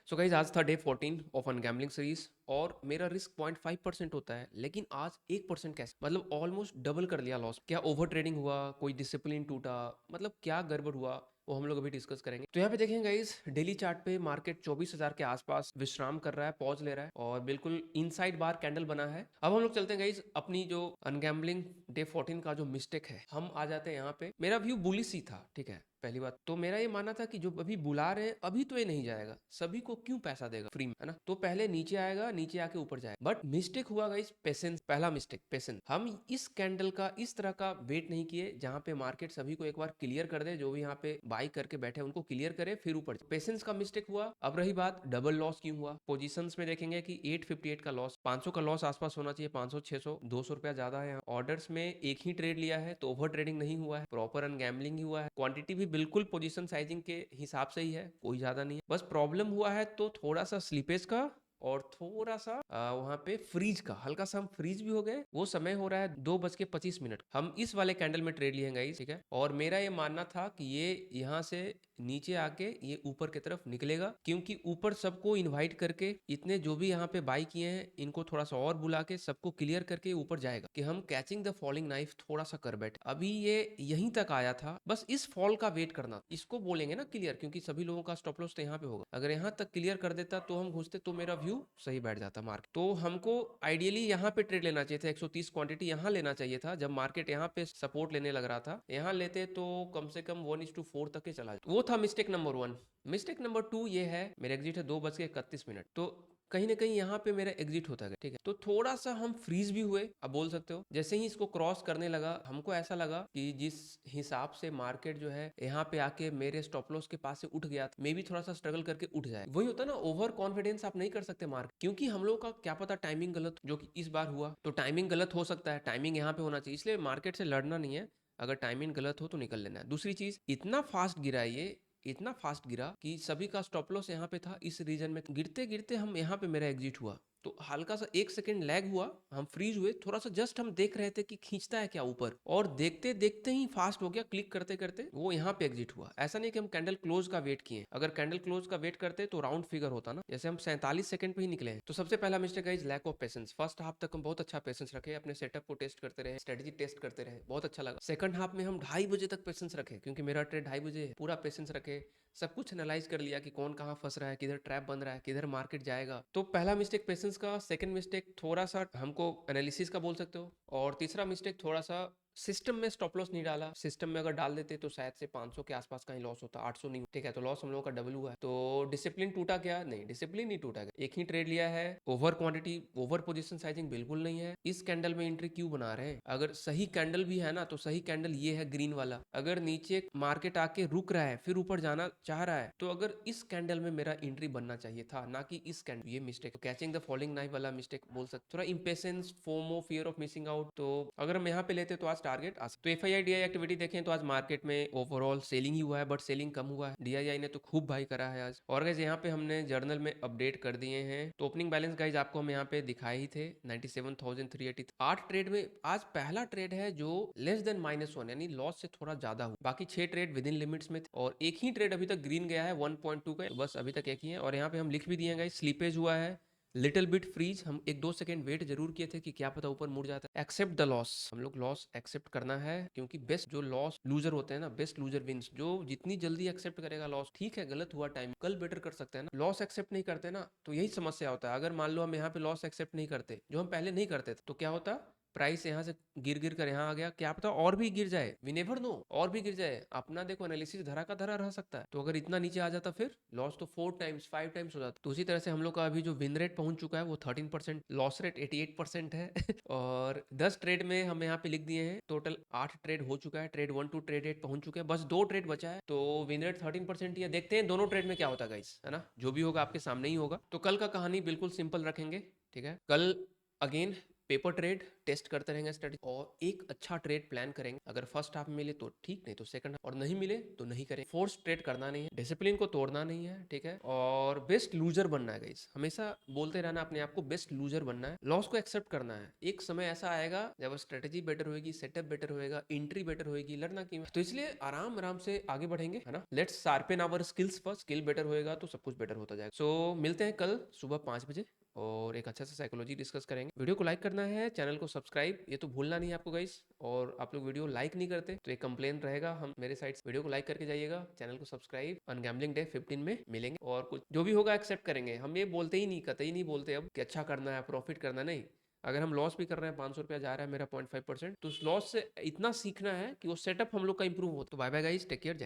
So guys आज था day 14 of an gambling series और मेरा रिस्क 0.5% होता है, लेकिन आज 1% कैसे, मतलब ऑलमोस्ट डबल कर लिया लॉस। क्या ओवर ट्रेडिंग हुआ, कोई डिसिप्लिन टूटा, मतलब क्या गड़बड़ हुआ, वो हम लोग अभी डिस्कस करेंगे। तो यहाँ पे देखेंगे गाइज, डेली चार्ट पे मार्केट 24,000 के आसपास विश्राम कर रहा है, पॉज ले रहा है और बिल्कुल इनसाइड बार कैंडल बना है। अब हम लोग चलते हैं गाइज अपनी जो अनगैम्बलिंग डे 14 का जो मिस्टेक है, हम आ जाते हैं यहाँ पे। मेरा व्यू बुलिश ही था, ठीक है। पहली बात तो मेरा ये मानना था कि जो अभी बुला रहे हैं अभी तो ये नहीं जाएगा, सभी को क्यों पैसा देगा फ्री में, है ना। तो पहले नीचे आएगा, नीचे आके ऊपर जाएगा। बट मिस्टेक हुआ गाइस, पेशेंस। पहला मिस्टेक पेशेंस। हम इस कैंडल का इस तरह का वेट नहीं किए जहां पे मार्केट सभी को एक बार क्लियर कर दे, जो भी यहाँ पे बाई करके बैठे उनको क्लियर करे फिर ऊपर। पेशेंस का मिस्टेक हुआ। अब रही बात डबल लॉस क्यों हुआ, पोजीशंस में देखेंगे कि 858 का लॉस, 500 का लॉस आसपास होना चाहिए, 500 600 200 रुपया ज्यादा है। ऑर्डर्स में एक ही ट्रेड लिया है तो ओवर ट्रेडिंग नहीं हुआ है, प्रॉपर अनगैम्बलिंग ही हुआ है। क्वांटिटी भी बिल्कुल पोजीशन साइजिंग के हिसाब से ही है, कोई ज्यादा नहीं है। बस प्रॉब्लम हुआ है तो थोड़ा सा स्लीपेज का और थोड़ा सा वहां पे फ्रीज का, हल्का सा हम फ्रीज भी हो गए। वो समय हो रहा है 2:25। हम इस वाले कैंडल में ट्रेड लिए गाइस, ठीक है। और मेरा ये मानना था कि ये यहाँ से नीचे आके ये ऊपर की तरफ निकलेगा, क्योंकि ऊपर सबको इनवाइट करके इतने जो भी यहाँ पे बाई किए हैं इनको थोड़ा सा और बुला के सबको क्लियर करके ऊपर जाएगा कि हम कैचिंग द फॉलिंग नाइफ थोड़ा सा कर बैठे। अभी ये यहीं तक आया था, बस इस फॉल का वेट करना, इसको बोलेंगे ना क्लियर, क्योंकि सभी लोगों का स्टॉप लॉस तो यहाँ पे होगा। अगर यहाँ तक क्लियर कर देता तो हम घुसते तो मेरा व्यू सही बैठ जाता मार्केट। तो हमको आइडियली यहाँ पे ट्रेड लेना चाहिए था, 130 क्वांटिटी यहाँ लेना चाहिए था। जब मार्केट यहाँ पे सपोर्ट लेने लग रहा था, यहाँ लेते तो कम से कम 1:4 तक के चला जाता। वो था मिस्टेक नंबर 1। मिस्टेक नंबर 2 ये है, मेरा एग्जिट है 2:31। तो कहीं ना कहीं यहाँ पे मेरा एग्जिट होता गया, ठीक है। तो थोड़ा सा हम फ्रीज भी हुए, अब बोल सकते हो। जैसे ही इसको क्रॉस करने लगा, हमको ऐसा लगा कि जिस हिसाब से मार्केट जो है यहाँ पे आके मेरे स्टॉप लॉस के पास से उठ गया, मे भी थोड़ा सा स्ट्रगल करके उठ जाए। वही होता है ना, ओवर कॉन्फिडेंस आप नहीं कर सकते मार्केट, क्योंकि हम लोग का क्या पता टाइमिंग गलत, जो कि इस बार हुआ। तो टाइमिंग गलत हो सकता है, टाइमिंग यहाँ पे होना चाहिए, इसलिए मार्केट से लड़ना नहीं है। अगर टाइमिंग गलत हो तो निकल लेना है। दूसरी चीज, इतना फास्ट गिरा ये, इतना फास्ट गिरा कि सभी का स्टॉप लॉस यहाँ पे था। इस रीजन में गिरते गिरते हम यहाँ पे मेरा एग्जिट हुआ, तो हल्का सा 1 सेकंड लैग हुआ, हम फ्रीज हुए थोड़ा सा। जस्ट हम देख रहे थे कि खींचता है क्या ऊपर, और देखते देखते ही फास्ट हो गया, क्लिक करते करते वो यहाँ पे एग्जिट हुआ। ऐसा नहीं कि हम कैंडल क्लोज का वेट किए, अगर कैंडल क्लोज का वेट करते तो राउंड फिगर होता ना, जैसे हम 47 सेकंड पे ही निकले हैं। तो सबसे पहला मिस्टेक है is lack of patience. First half तक हम बहुत अच्छा पेशेंस रखे, अपने सेटअप को टेस्ट करते रहे, स्ट्रेटेजी टेस्ट करते रहे, बहुत अच्छा लगा। सेकंड हाफ में हम 2:30 बजे तक पेशेंस रखे, क्योंकि मेरा ट्रेड 2:30 बजे है, पूरा पेशेंस रखे, सब कुछ एनालाइज कर लिया कि कौन कहाँ फंस रहा है, किधर ट्रैप बन रहा है, किधर मार्केट जाएगा। तो पहला मिस्टेक पेशेंस का, सेकंड मिस्टेक थोड़ा सा हमको एनालिसिस का बोल सकते हो, और तीसरा मिस्टेक थोड़ा सा सिस्टम में स्टॉप लॉस नहीं डाला। सिस्टम में अगर डाल देते तो शायद से 500 के आसपास का ही लॉस होता, 800 नहीं, ठीक है। तो लॉस हम लोगों का डबल हुआ है। तो डिसिप्लिन टूटा क्या? नहीं, डिसिप्लिन नहीं टूटा। एक ही ट्रेड लिया है, over quantity, over position sizing बिल्कुल नहीं है। इस कैंडल में एंट्री क्यों बना रहे हैं? अगर सही कैंडल भी है ना, तो सही कैंडल ये है ग्रीन वाला। अगर नीचे मार्केट आके रुक रहा है फिर ऊपर जाना चाह रहा है, तो अगर इस कैंडल में मेरा एंट्री बनना चाहिए था, ना कि इस कैंडल। ये mistake, catching the falling knife वाला मिस्टेक बोल सकते, थोड़ा impatience, FOMO, fear of missing out. तो अगर हम यहाँ पे लेते तो आज टारगेट आ सकता। तो एफआईआई एक्टिविटी देखें तो आज मार्केट में ओवरऑल सेलिंग ही हुआ है, बट सेलिंग कम हुआ है। डीआईआई ने तो खूब भाई करा है आज। और गाइस यहाँ पे हमने जर्नल में अपडेट कर दिए हैं। तो ओपनिंग बैलेंस गाइस आपको हम यहाँ पे दिखाए ही थे, 97,380। 8 ट्रेड में आज पहला ट्रेड है जो लेस देन -1, यानी लॉस से थोड़ा ज्यादा हुआ। बाकी 6 ट्रेड विद इन लिमिट्स में थे, और एक ही ट्रेड अभी तक ग्रीन गया है 1.2 का, बस अभी तक एक ही है। और यहाँ पे हम लिख भी दिए गाइस, स्लीपेज हुआ है, लिटिल बिट फ्रीज। हम 1-2 सेकंड वेट जरूर किए थे कि क्या पता ऊपर मुड़ जाता है। एक्सेप्ट द लॉस, हम लोग लॉस एक्सेप्ट करना है, क्योंकि बेस्ट जो लॉस लूजर होते हैं ना, बेस्ट लूजर विंस। जो जितनी जल्दी एक्सेप्ट करेगा लॉस, ठीक है गलत हुआ, टाइम कल बेटर कर सकते हैं ना। लॉस एक्सेप्ट नहीं करते ना, तो यही समस्या होता है। अगर मान लो हम यहाँ पे लॉस एक्सेप्ट नहीं करते, जो हम पहले नहीं करते थे, तो क्या होता, प्राइस यहाँ से गिर गिर कर यहाँ आ गया, क्या पता और भी गिर जाए, वी नेवर नो, और भी गिर जाए। अपना देखो एनालिसिस धरा का धरा रह सकता है। तो अगर इतना नीचे आ जाता फिर लॉस तो 4 टाइम्स 5 टाइम्स हो जाता। तो उसी तरह से हम लोग का अभी जो विन रेट पहुंच चुका है वो 13%, लॉस रेट 88% है। और 10 ट्रेड में हम यहाँ पे लिख दिए हैं, टोटल 8 ट्रेड हो चुका है, ट्रेड 1 टू ट्रेड 8 पहुंच चुके हैं, बस 2 ट्रेड बचा है। तो विन रेट 13% ही है। देखते हैं दोनों ट्रेड में क्या होता है गाइस, है ना। जो भी होगा आपके सामने ही होगा। तो कल का कहानी बिल्कुल सिंपल रखेंगे, ठीक है। कल अगेन पेपर ट्रेड टेस्ट करते रहेंगे स्ट्रेटेजी, और एक अच्छा ट्रेड प्लान करेंगे। अगर फर्स्ट हाफ में मिले तो ठीक, नहीं तो सेकंड हाफ, और नहीं मिले तो नहीं करें। फोर्स ट्रेड करना नहीं है, डिसिप्लिन को तोड़ना नहीं है, ठीक है। और बेस्ट लूजर बनना है गाइस, हमेशा बोलते रहना अपने आप को बेस्ट लूजर बनना है। लॉस को एक्सेप्ट करना है। एक समय ऐसा आएगा जब स्ट्रेटेजी बेटर होगी, सेटअप बेटर होएगा, एंट्री बेटर होएगी, लड़ना क्यों है? तो इसलिए आराम आराम से आगे बढ़ेंगे, है ना। Let's sharpen our skills first. Skill better होएगा तो सब कुछ बेटर होता जाएगा। सो मिलते हैं कल सुबह 5 बजे और एक अच्छा सा साइकोलॉजी डिस्कस करेंगे। वीडियो को लाइक करना है, चैनल को सब्सक्राइब ये तो भूलना नहीं है आपको गाइस। और आप लोग वीडियो लाइक नहीं करते तो एक कंप्लेन रहेगा हम मेरे साइड से। वीडियो को लाइक करके जाइएगा, चैनल को सब्सक्राइब। अनगैम्बलिंग डे 15 में मिलेंगे और कुछ जो भी होगा एक्सेप्ट करेंगे। हम ये बोलते ही नहीं, कतई नहीं बोलते अब कि अच्छा करना है, प्रॉफिट करना, नहीं। अगर हम लॉस भी कर रहे हैं, 500 रुपया जा रहा है मेरा 0.5%, तो उस लॉस से इतना सीखना है कि वो सेटअप हम लोग का इंप्रूव हो। तो bye bye guys, take care.